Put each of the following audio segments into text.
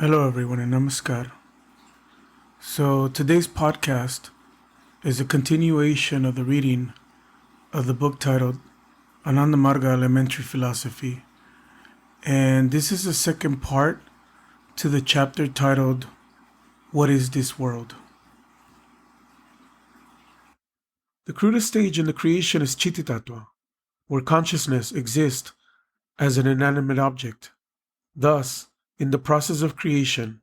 Hello, everyone, and namaskar. So, today's podcast is a continuation of the reading of the book titled Ananda Marga Elementary Philosophy. And this is the second part to the chapter titled What is this world? The crudest stage in the creation is Chpt.3.Pt, where consciousness exists as an inanimate object. Thus, in the process of creation,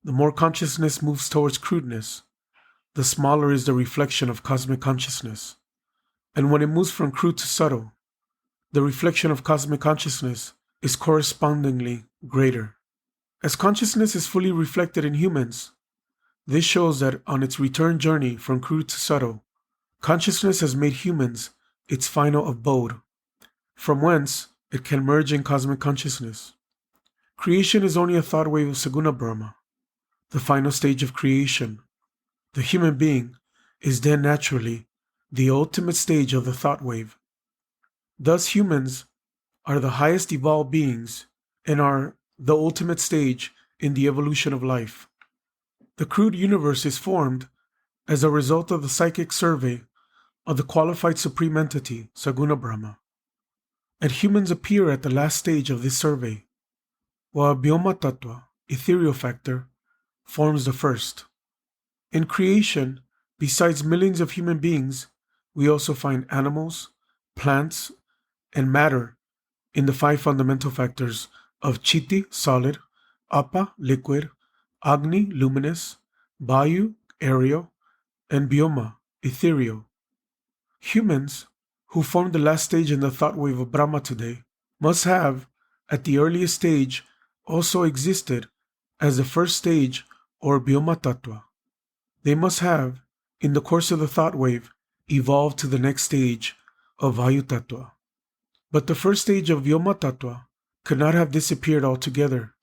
the more consciousness moves towards crudeness, the smaller is the reflection of cosmic consciousness. And when it moves from crude to subtle, the reflection of cosmic consciousness is correspondingly greater. As consciousness is fully reflected in humans, this shows that on its return journey from crude to subtle, consciousness has made humans its final abode, from whence it can merge in cosmic consciousness. Creation is only a thought wave of Saguna Brahma, the final stage of creation. The human being is then naturally the ultimate stage of the thought wave. Thus, humans are the highest evolved beings and are the ultimate stage in the evolution of life. The crude universe is formed as a result of the psychic survey of the qualified supreme entity, Saguna Brahma. And humans appear at the last stage of this survey, while Vyoma Tattva, ethereal factor, forms the first. In creation, besides millions of human beings, we also find animals, plants, and matter in the five fundamental factors of Chiti, solid, Apa, liquid, Agni, luminous, Vayu, aerial, and Vyoma, ethereal. Humans, who form the last stage in the thought wave of Brahma today, must have, at the earliest stage, also existed as the first stage or Vyoma Tattva. They must have, in the course of the thought wave, evolved to the next stage of Vayu Tattva. But the first stage of Vyoma Tattva could not have disappeared altogether,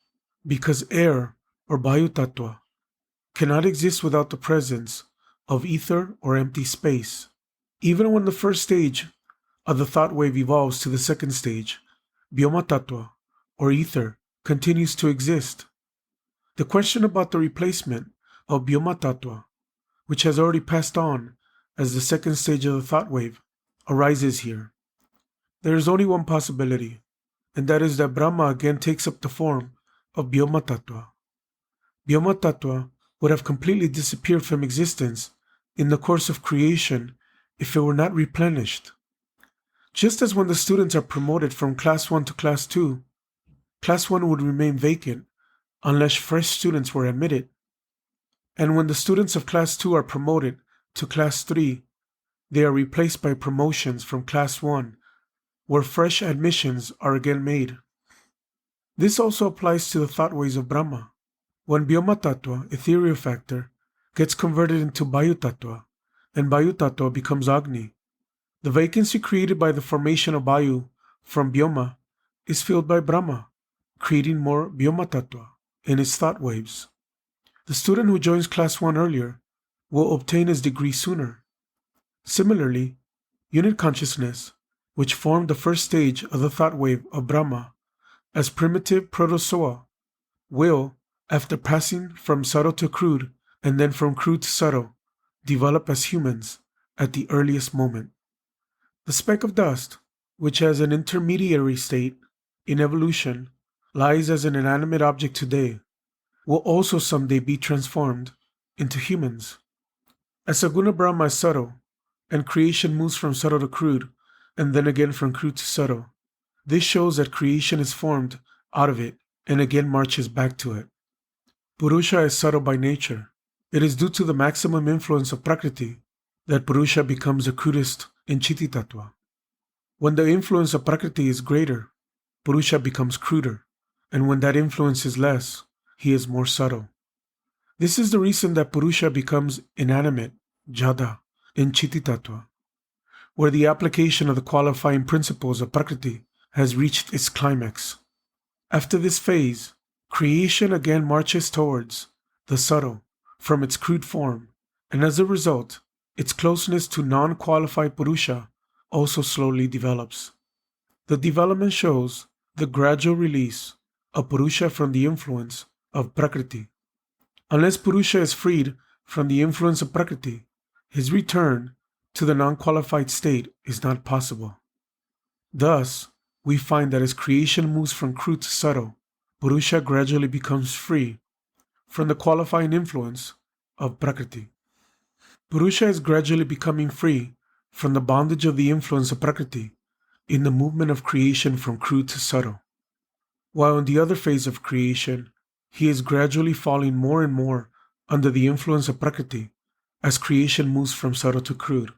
because air, or Vayu Tattva, cannot exist without the presence of ether or empty space. Even when the first stage of the thought wave evolves to the second stage, Vyoma Tattva, or ether, continues to exist. The question about the replacement of Vyoma Tattva, which has already passed on as the second stage of the thought wave, arises here. There is only one possibility, and that is that Brahma again takes up the form of Vyoma Tattva. Vyoma Tattva would have completely disappeared from existence in the course of creation if it were not replenished. Just as when the students are promoted from class 1 to class 2, class 1 would remain vacant unless fresh students were admitted. And when the students of class 2 are promoted to class 3, they are replaced by promotions from class 1, where fresh admissions are again made. This also applies to the thought waves of Brahma. When Vyoma Tattva, ethereal factor, gets converted into Vayu Tattva, and Vayu Tattva becomes Agni, the vacancy created by the formation of Vayu from Vyoma is filled by Brahma, creating more Vyoma Tattva in its thought waves. The student who joins class 1 earlier will obtain his degree sooner. Similarly, unit consciousness, which formed the first stage of the thought wave of Brahma as primitive protozoa, will, after passing from subtle to crude and then from crude to subtle, develop as humans at the earliest moment. The speck of dust, which has an intermediary state in evolution, lies as an inanimate object today, will also someday be transformed into humans. As Saguna Brahma is subtle, and creation moves from subtle to crude, and then again from crude to subtle, this shows that creation is formed out of it and again marches back to it. Purusha is subtle by nature. It is due to the maximum influence of Prakriti that Purusha becomes the crudest in Chiti Tattva. When the influence of Prakriti is greater, Purusha becomes cruder, and when that influence is less, he is more subtle. This is the reason that Purusha becomes inanimate, Jada, in Chiti Tattva, where the application of the qualifying principles of Prakriti has reached its climax. After this phase, creation again marches towards the subtle from its crude form, and as a result, its closeness to non-qualified Purusha also slowly develops. The development shows the gradual release of Purusha from the influence of Prakriti. Unless Purusha is freed from the influence of Prakriti, his return to the non-qualified state is not possible. Thus, we find that as creation moves from crude to subtle, Purusha gradually becomes free from the qualifying influence of Prakriti. Purusha is gradually becoming free from the bondage of the influence of Prakriti in the movement of creation from crude to subtle. While in the other phase of creation, he is gradually falling more and more under the influence of Prakriti as creation moves from subtle to crude.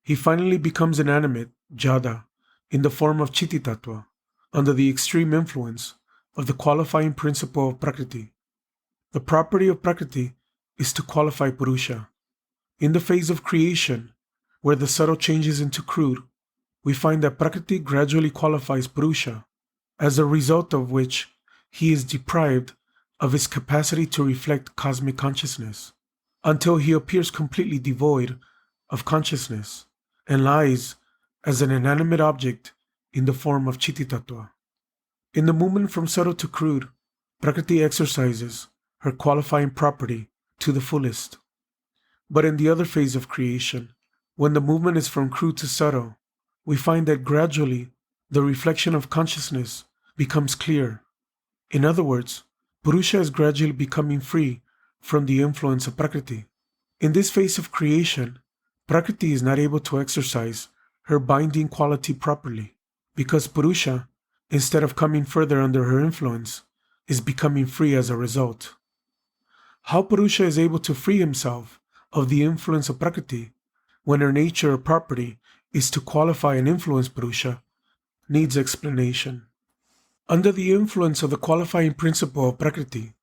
He finally becomes inanimate, Jada, in the form of Chpt.3.Pt, under the extreme influence of the qualifying principle of Prakriti. The property of Prakriti is to qualify Purusha. In the phase of creation, where the subtle changes into crude, we find that Prakriti gradually qualifies Purusha, as a result of which he is deprived of his capacity to reflect cosmic consciousness, until he appears completely devoid of consciousness and lies as an inanimate object in the form of Chiti-tattva. In the movement from subtle to crude, Prakriti exercises her qualifying property to the fullest. But in the other phase of creation, when the movement is from crude to subtle, we find that gradually the reflection of consciousness becomes clear. In other words, Purusha is gradually becoming free from the influence of Prakriti. In this phase of creation, Prakriti is not able to exercise her binding quality properly, because Purusha, instead of coming further under her influence, is becoming free as a result. How Purusha is able to free himself of the influence of Prakriti when her nature or property is to qualify and influence Purusha needs explanation. Under the influence of the qualifying principle of Prakriti,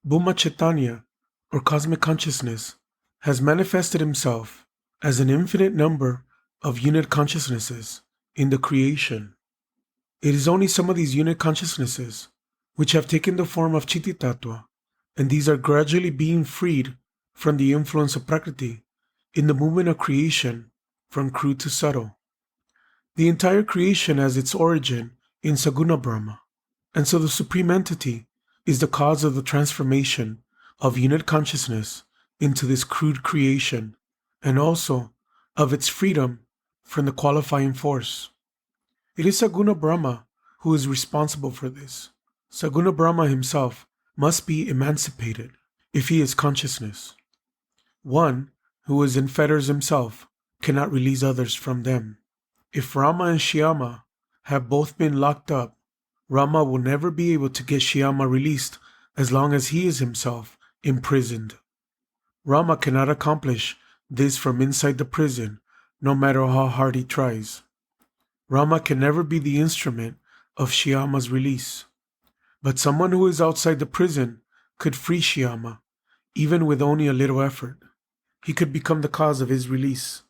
Bhuma Chaitanya, or cosmic consciousness, has manifested himself as an infinite number of unit consciousnesses in the creation. It is only some of these unit consciousnesses which have taken the form of Chiti Tattva, and these are gradually being freed from the influence of Prakriti in the movement of creation from crude to subtle. The entire creation has its origin in Saguna Brahma, and so the Supreme Entity is the cause of the transformation of unit consciousness into this crude creation, and also of its freedom from the qualifying force. It is Saguna Brahma who is responsible for this. Saguna Brahma himself must be emancipated if he is consciousness. One who is in fetters himself cannot release others from them. If Rama and Shyama have both been locked up, Rama will never be able to get Shyama released as long as he is himself imprisoned. Rama cannot accomplish this from inside the prison, no matter how hard he tries. Rama can never be the instrument of Shyama's release. But someone who is outside the prison could free Shyama, even with only a little effort. He could become the cause of his release.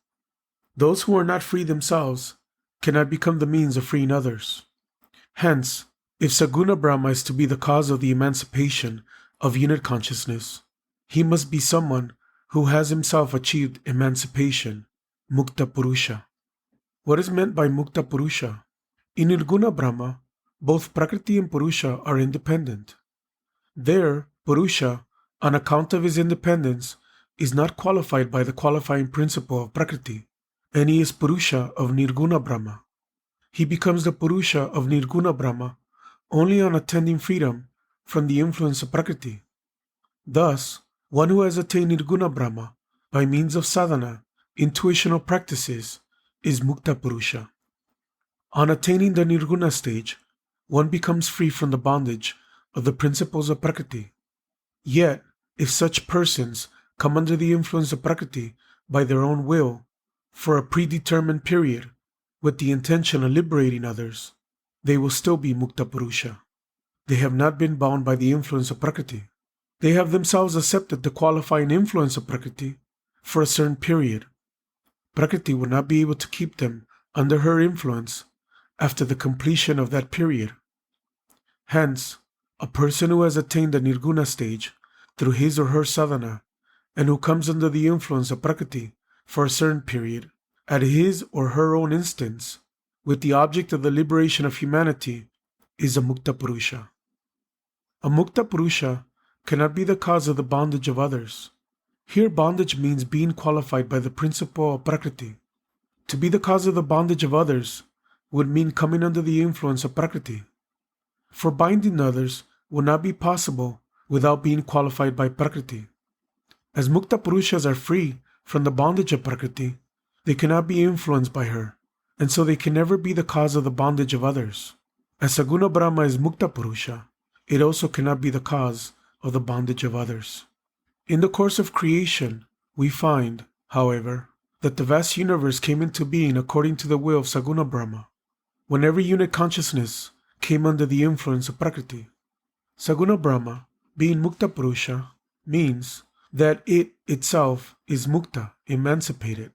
Those who are not free themselves cannot become the means of freeing others. Hence, if Saguna Brahma is to be the cause of the emancipation of unit consciousness, he must be someone who has himself achieved emancipation, Mukta Purusha. What is meant by Mukta Purusha? In Nirguna Brahma, both Prakriti and Purusha are independent. There, Purusha, on account of his independence, is not qualified by the qualifying principle of Prakriti, and he is Purusha of Nirguna Brahma. He becomes the Purusha of Nirguna Brahma only on attaining freedom from the influence of Prakriti. Thus, one who has attained Nirguna Brahma by means of sadhana, intuitional practices, is Mukta Purusha. On attaining the Nirguna stage, one becomes free from the bondage of the principles of Prakriti. Yet, if such persons come under the influence of Prakriti by their own will for a predetermined period with the intention of liberating others, they will still be Mukta Purusha. They have not been bound by the influence of Prakriti. They have themselves accepted the qualifying influence of Prakriti for a certain period. Prakriti will not be able to keep them under her influence after the completion of that period. Hence, a person who has attained the Nirguna stage through his or her sadhana and who comes under the influence of Prakriti for a certain period, at his or her own instance, with the object of the liberation of humanity, is a Mukta Purusha. A Mukta Purusha cannot be the cause of the bondage of others. Here bondage means being qualified by the principle of Prakriti. To be the cause of the bondage of others would mean coming under the influence of Prakriti. For binding others would not be possible without being qualified by Prakriti. As Mukta Purushas are free from the bondage of Prakriti, they cannot be influenced by her, and so they can never be the cause of the bondage of others. As Saguna Brahma is Mukta Purusha, it also cannot be the cause of the bondage of others. In the course of creation, we find, however, that the vast universe came into being according to the will of Saguna Brahma, when every unit consciousness came under the influence of Prakriti. Saguna Brahma, being Mukta Purusha, means that it itself is Mukta, emancipated,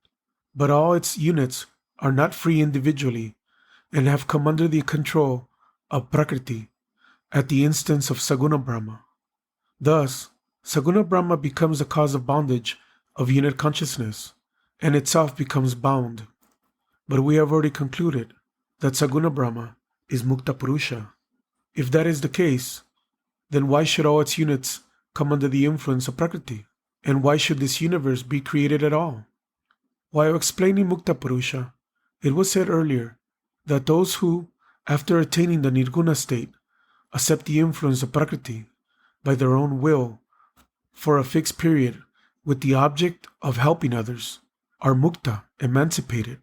but all its units are not free individually and have come under the control of Prakriti at the instance of Saguna Brahma. Thus, Saguna Brahma becomes the cause of bondage of unit consciousness, and itself becomes bound. But we have already concluded that Saguna Brahma is Mukta Purusha. If that is the case, then why should all its units come under the influence of Prakriti? And why should this universe be created at all? While explaining Mukta Purusha, it was said earlier that those who, after attaining the Nirguna state, accept the influence of Prakriti by their own will for a fixed period with the object of helping others, are Mukta, emancipated.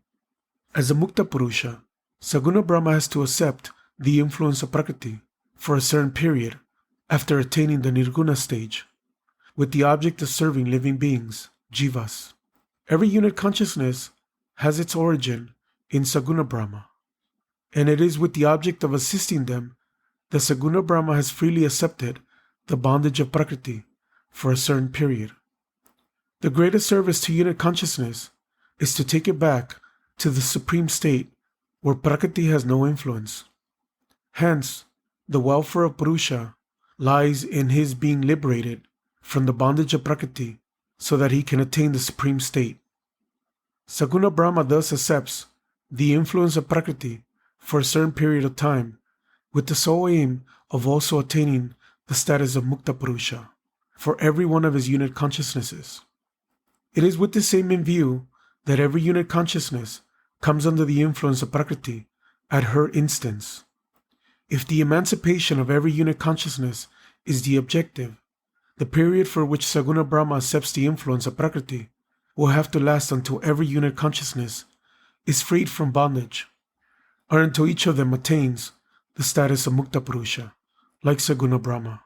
As a Mukta Purusha, Saguna Brahma has to accept the influence of Prakriti for a certain period after attaining the Nirguna stage, with the object of serving living beings, jivas. Every unit consciousness has its origin in Saguna Brahma, and it is with the object of assisting them that Saguna Brahma has freely accepted the bondage of Prakriti for a certain period. The greatest service to unit consciousness is to take it back to the supreme state where Prakriti has no influence. Hence, the welfare of Purusha lies in his being liberated from the bondage of Prakriti so that he can attain the supreme state. Saguna Brahma thus accepts the influence of Prakriti for a certain period of time with the sole aim of also attaining the status of Mukta Purusha for every one of his unit consciousnesses. It is with this aim in view that every unit consciousness comes under the influence of Prakriti at her instance. If the emancipation of every unit consciousness is the objective, the period for which Saguna Brahma accepts the influence of Prakriti will have to last until every unit consciousness is freed from bondage, or until each of them attains the status of Mukta Purusha, like Saguna Brahma.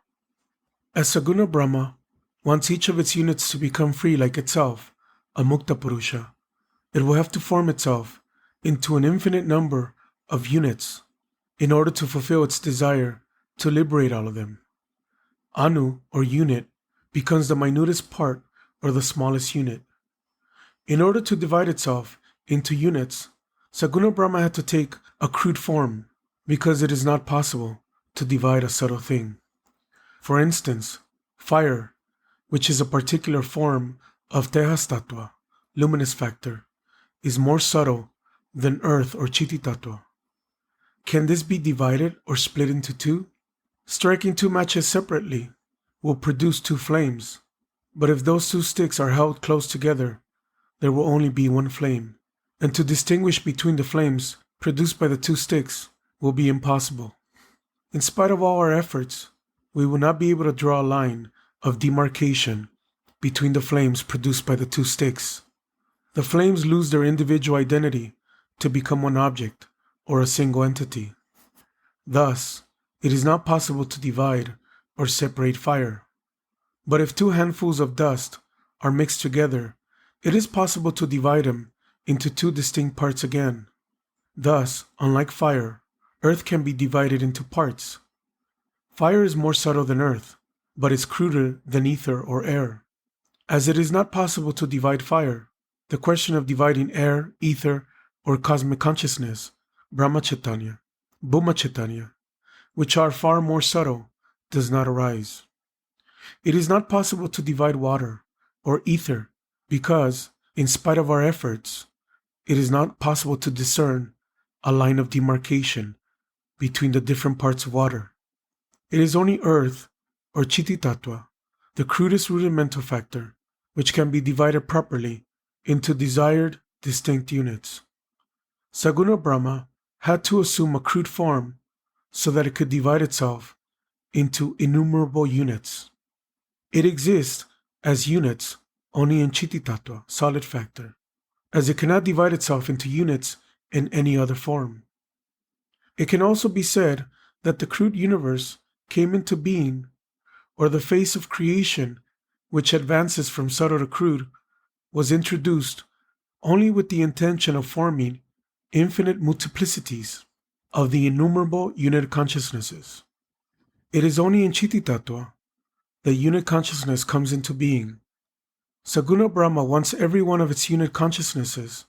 As Saguna Brahma wants each of its units to become free like itself, a Mukta Purusha, it will have to form itself into an infinite number of units in order to fulfill its desire to liberate all of them. Anu, or unit, becomes the minutest part or the smallest unit. In order to divide itself into units, Saguna Brahma had to take a crude form because it is not possible to divide a subtle thing. For instance, fire, which is a particular form of Tejas Tattva, luminous factor, is more subtle than earth or Chiti Tattva. Can this be divided or split into two? Striking two matches separately will produce two flames, but if those two sticks are held close together, there will only be one flame, and to distinguish between the flames produced by the two sticks will be impossible. In spite of all our efforts, we will not be able to draw a line of demarcation between the flames produced by the two sticks. The flames lose their individual identity to become one object or a single entity. Thus, it is not possible to divide or separate fire. But if two handfuls of dust are mixed together, it is possible to divide them into two distinct parts again. Thus, unlike fire, earth can be divided into parts. Fire is more subtle than earth, but is cruder than ether or air. As it is not possible to divide fire, the question of dividing air, ether, or cosmic consciousness, Brahma Chaitanya, Bhuma Chaitanya, which are far more subtle, does not arise. It is not possible to divide water or ether because, in spite of our efforts, it is not possible to discern a line of demarcation between the different parts of water. It is only earth, or Chiti-Tattva, the crudest rudimental factor, which can be divided properly into desired, distinct units. Saguna Brahma had to assume a crude form so that it could divide itself into innumerable units. It exists as units only in Chiti-Tattva, solid factor, as it cannot divide itself into units in any other form. It can also be said that the crude universe came into being, or the face of creation, which advances from subtle to crude, was introduced only with the intention of forming infinite multiplicities of the innumerable unit consciousnesses. It is only in Chiti-Tattva that unit consciousness comes into being. Saguna Brahma wants every one of its unit consciousnesses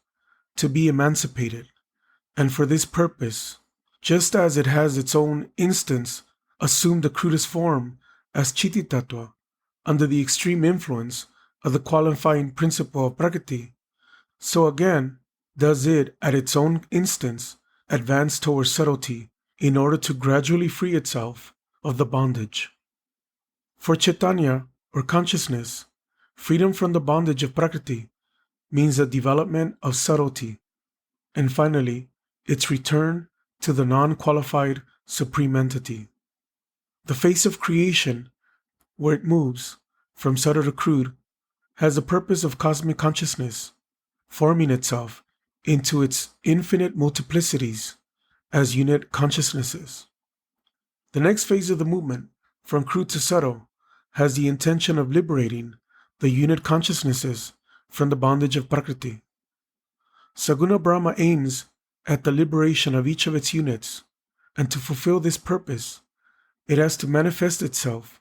to be emancipated, and for this purpose, just as it has its own instance assumed the crudest form as Chiti-Tattva under the extreme influence of the qualifying principle of Prakriti, so again does it at its own instance advance towards subtlety in order to gradually free itself of the bondage. For Chaitanya, or consciousness, freedom from the bondage of Prakriti means the development of subtlety, and finally, its return to the non-qualified supreme entity. The face of creation, where it moves from subtle to crude, has the purpose of cosmic consciousness forming itself into its infinite multiplicities as unit consciousnesses. The next phase of the movement, from crude to subtle, has the intention of liberating the unit consciousnesses from the bondage of Prakriti. Saguna Brahma aims at the liberation of each of its units, and to fulfill this purpose, it has to manifest itself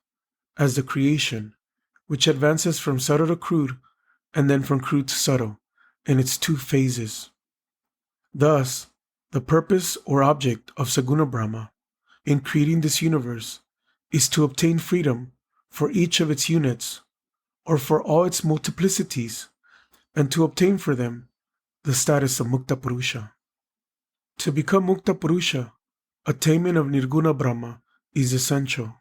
as the creation, which advances from subtle to crude and then from crude to subtle in its two phases. Thus, the purpose or object of Saguna Brahma in creating this universe is to obtain freedom for each of its units, or for all its multiplicities, and to obtain for them the status of Mukta Purusha. To become Mukta Purusha, attainment of Nirguna Brahma is essential.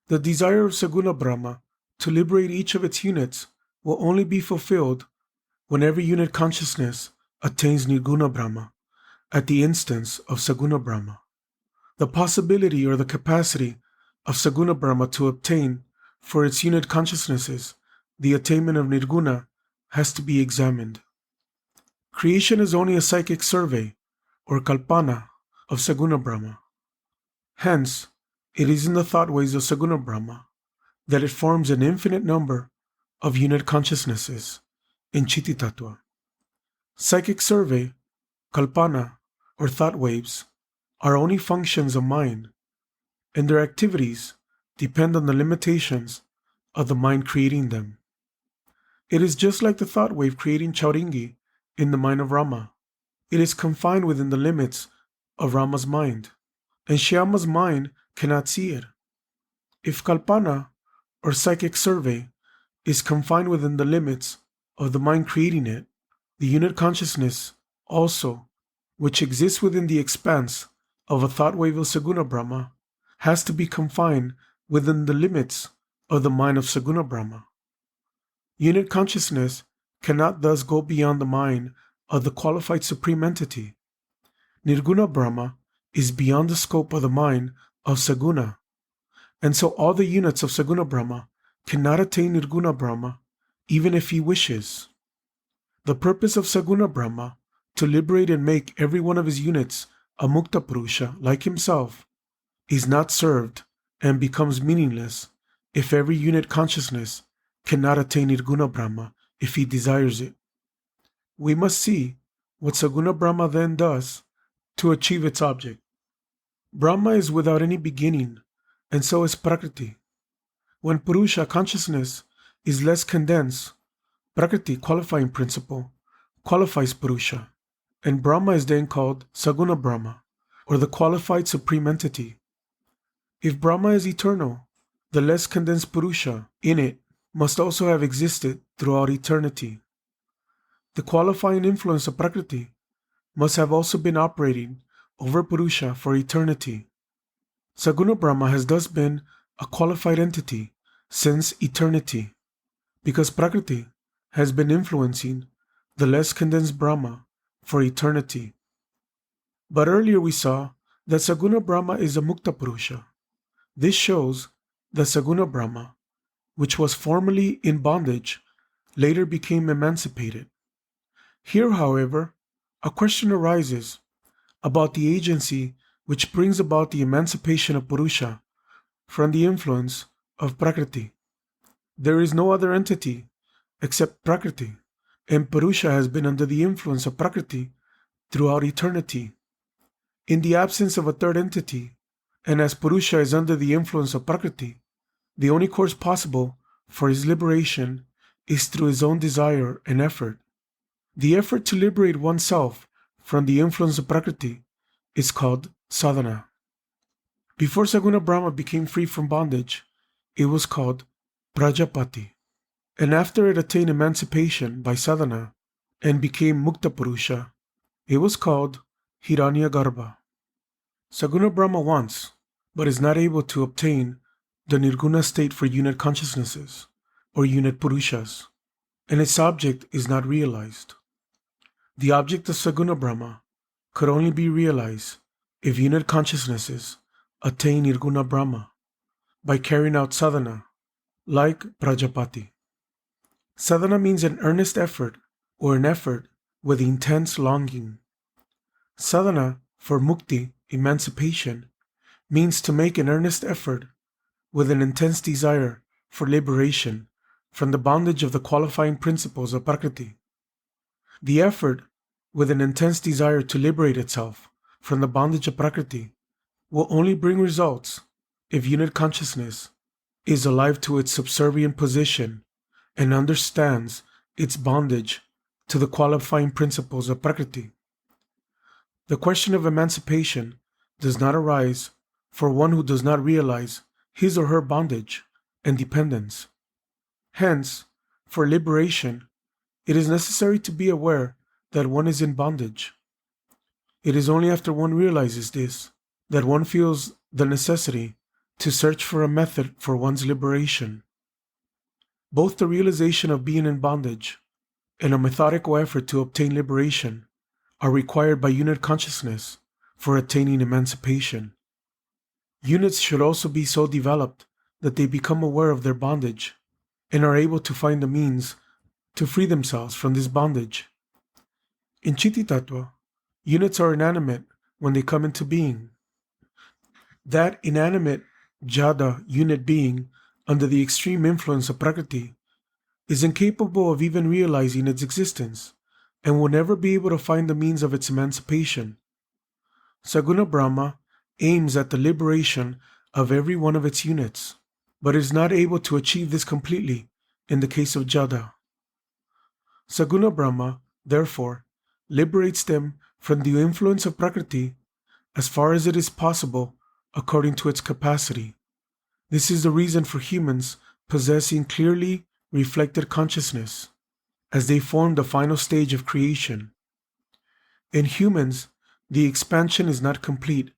The desire of Saguna Brahma to liberate each of its units will only be fulfilled when every unit consciousness attains Nirguna Brahma at the instance of Saguna Brahma. The possibility or the capacity of Saguna Brahma to obtain for its unit consciousnesses the attainment of Nirguna has to be examined. Creation is only a psychic survey, or kalpana, of Saguna Brahma. Hence, it is in the thought waves of Saguna Brahma that it forms an infinite number of unit consciousnesses in Chiti-Tattva. Psychic survey, kalpana, or thought waves are only functions of mind, and their activities depend on the limitations of the mind creating them. It is just like the thought wave creating Chauringi in the mind of Rama. It is confined within the limits of Rama's mind, and Shyama's mind cannot see it. If Kalpana, or psychic survey, is confined within the limits of the mind creating it, the unit consciousness also, which exists within the expanse of a thought wave of Saguna Brahma, has to be confined within the limits of the mind of Saguna Brahma. Unit consciousness cannot thus go beyond the mind of the qualified supreme entity. Nirguna Brahma is beyond the scope of the mind of Saguna, and so all the units of Saguna Brahma cannot attain Nirguna Brahma even if he wishes. The purpose of Saguna Brahma, to liberate and make every one of his units a Mukta Purusha like himself, is not served and becomes meaningless if every unit consciousness cannot attain Nirguna Brahma if he desires it. We must see what Saguna Brahma then does to achieve its object. Brahma is without any beginning, and so is Prakriti. When Purusha consciousness is less condensed, Prakriti qualifying principle qualifies Purusha, and Brahma is then called Saguna Brahma, or the qualified supreme entity. If Brahma is eternal, the less condensed Purusha in it must also have existed throughout eternity. The qualifying influence of Prakriti must have also been operating over Purusha for eternity. Saguna Brahma has thus been a qualified entity since eternity, because Prakriti has been influencing the less condensed Brahma for eternity. But earlier we saw that Saguna Brahma is a Mukta Purusha. This shows that Saguna Brahma, which was formerly in bondage, later became emancipated. Here, however, a question arises about the agency which brings about the emancipation of Purusha from the influence of Prakriti. There is no other entity except Prakriti, and Purusha has been under the influence of Prakriti throughout eternity. In the absence of a third entity, and as Purusha is under the influence of Prakriti, the only course possible for his liberation is through his own desire and effort. The effort to liberate oneself from the influence of Prakriti is called sadhana. Before Saguna Brahma became free from bondage, it was called Prajapati. And after it attained emancipation by sadhana and became Mukta Purusha, it was called Hiranyagarbha. Saguna Brahma wants, but is not able to obtain the Nirguna state for unit consciousnesses, or unit Purushas, and its object is not realized. The object of Saguna Brahma could only be realized if unit consciousnesses attain Nirguna Brahma by carrying out sadhana, like Prajapati. Sadhana means an earnest effort or an effort with intense longing. Sadhana for mukti, emancipation, means to make an earnest effort with an intense desire for liberation from the bondage of the qualifying principles of Prakriti. The effort with an intense desire to liberate itself from the bondage of Prakriti will only bring results if unit consciousness is alive to its subservient position and understands its bondage to the qualifying principles of Prakriti. The question of emancipation does not arise for one who does not realize his or her bondage and dependence. Hence, for liberation, it is necessary to be aware that one is in bondage. It is only after one realizes this that one feels the necessity to search for a method for one's liberation. Both the realization of being in bondage and a methodical effort to obtain liberation are required by unit consciousness for attaining emancipation. Units should also be so developed that they become aware of their bondage and are able to find the means to free themselves from this bondage. In Chpt.3.Pt, units are inanimate when they come into being. That inanimate Jada unit being, under the extreme influence of Prakriti, is incapable of even realizing its existence and will never be able to find the means of its emancipation. Saguna Brahma aims at the liberation of every one of its units, but is not able to achieve this completely in the case of Jada. Saguna Brahma, therefore, liberates them from the influence of Prakriti as far as it is possible according to its capacity. This is the reason for humans possessing clearly reflected consciousness, as they form the final stage of creation. In humans, the expansion is not complete,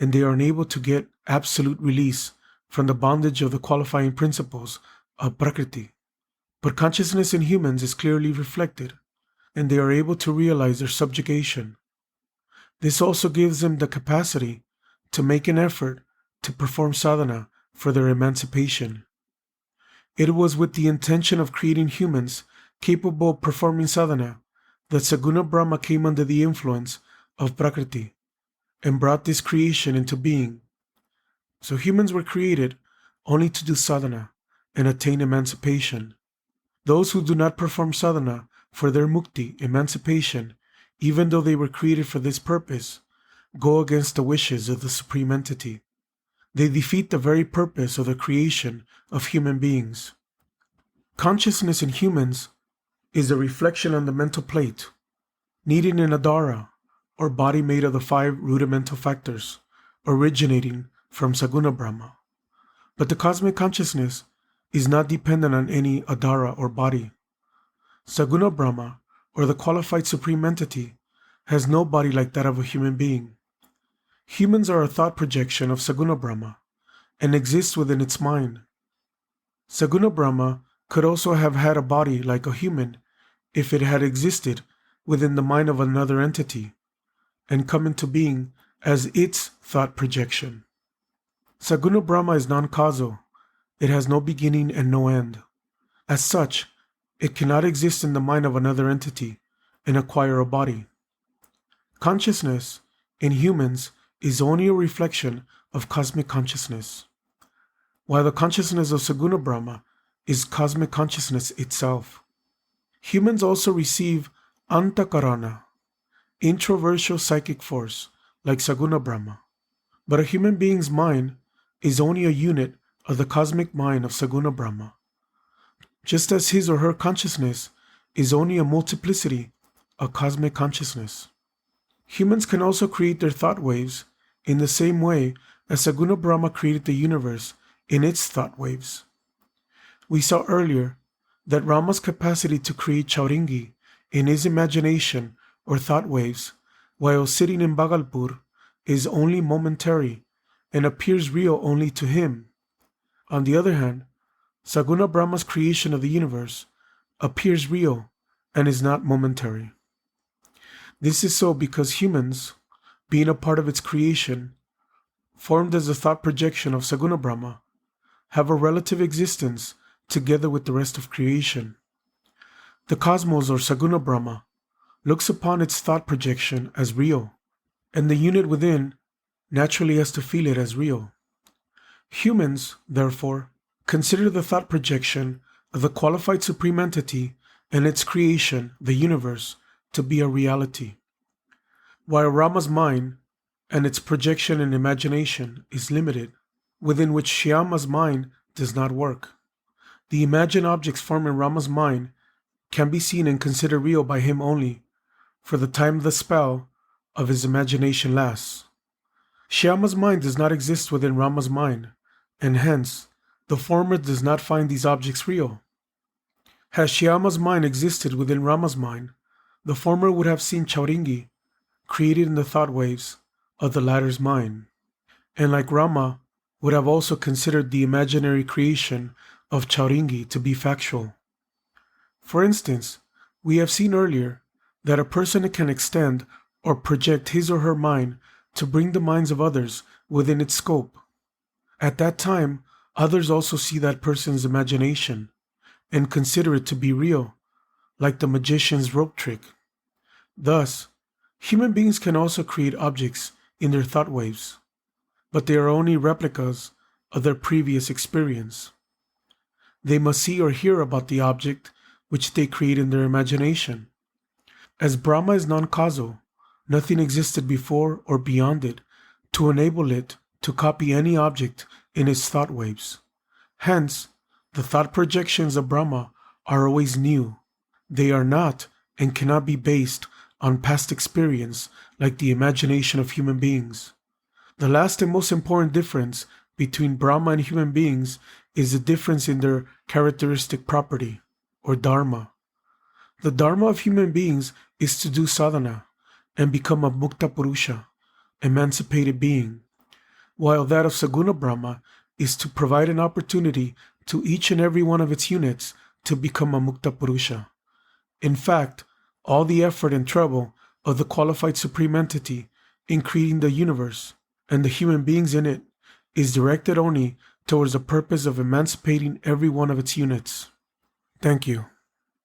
and they are unable to get absolute release from the bondage of the qualifying principles of Prakriti. But consciousness in humans is clearly reflected, and they are able to realize their subjugation. This also gives them the capacity to make an effort to perform sadhana for their emancipation. It was with the intention of creating humans capable of performing sadhana that Saguna Brahma came under the influence of Prakriti and brought this creation into being. So humans were created only to do sadhana and attain emancipation. Those who do not perform sadhana for their mukti, emancipation, even though they were created for this purpose, go against the wishes of the Supreme Entity. They defeat the very purpose of the creation of human beings. Consciousness in humans is a reflection on the mental plate, needing an adhara, or body made of the 5 rudimental factors, originating from Saguna Brahma. But the cosmic consciousness is not dependent on any adhara or body. Saguna Brahma, or the qualified Supreme Entity, has no body like that of a human being. Humans are a thought projection of Saguna Brahma and exist within its mind. Saguna Brahma could also have had a body like a human if it had existed within the mind of another entity and come into being as its thought projection. Saguna Brahma is non-causal. It has no beginning and no end. As such, it cannot exist in the mind of another entity and acquire a body. Consciousness, in humans, is only a reflection of cosmic consciousness, while the consciousness of Saguna Brahma is cosmic consciousness itself. Humans also receive antakarana, introversial psychic force, like Saguna Brahma, but a human being's mind is only a unit of the cosmic mind of Saguna Brahma, just as his or her consciousness is only a multiplicity of cosmic consciousness. Humans can also create their thought waves in the same way as Saguna Brahma created the universe in its thought waves. We saw earlier that Rama's capacity to create Chauringi in his imagination or thought waves while sitting in Bhagalpur is only momentary and appears real only to him. On the other hand, Saguna Brahma's creation of the universe appears real and is not momentary. This is so because humans, being a part of its creation, formed as a thought projection of Saguna Brahma, have a relative existence together with the rest of creation. The cosmos or Saguna Brahma looks upon its thought projection as real, and the unit within naturally has to feel it as real. Humans, therefore, consider the thought projection of the qualified supreme entity and its creation, the universe, to be a reality. While Rama's mind and its projection and imagination is limited, within which Shyama's mind does not work. The imagined objects formed in Rama's mind can be seen and considered real by him only for the time the spell of his imagination lasts. Shyama's mind does not exist within Rama's mind, and hence the former does not find these objects real. Had Shyama's mind existed within Rama's mind, the former would have seen Chauringi created in the thought waves of the latter's mind, and like Rama, would have also considered the imaginary creation of Chauringi to be factual. For instance, we have seen earlier that a person can extend or project his or her mind to bring the minds of others within its scope. At that time, others also see that person's imagination and consider it to be real, like the magician's rope trick. Thus, human beings can also create objects in their thought waves, but they are only replicas of their previous experience. They must see or hear about the object which they create in their imagination. As Brahma is non-causal, nothing existed before or beyond it to enable it to copy any object in its thought waves. Hence, the thought projections of Brahma are always new. They are not and cannot be based on past experience like the imagination of human beings. The last and most important difference between Brahma and human beings is the difference in their characteristic property, or dharma. The dharma of human beings is to do sadhana and become a mukta purusha, emancipated being, while that of Saguna Brahma is to provide an opportunity to each and every one of its units to become a mukta purusha. In fact, all the effort and trouble of the qualified supreme entity in creating the universe and the human beings in it is directed only towards the purpose of emancipating every one of its units. Thank you.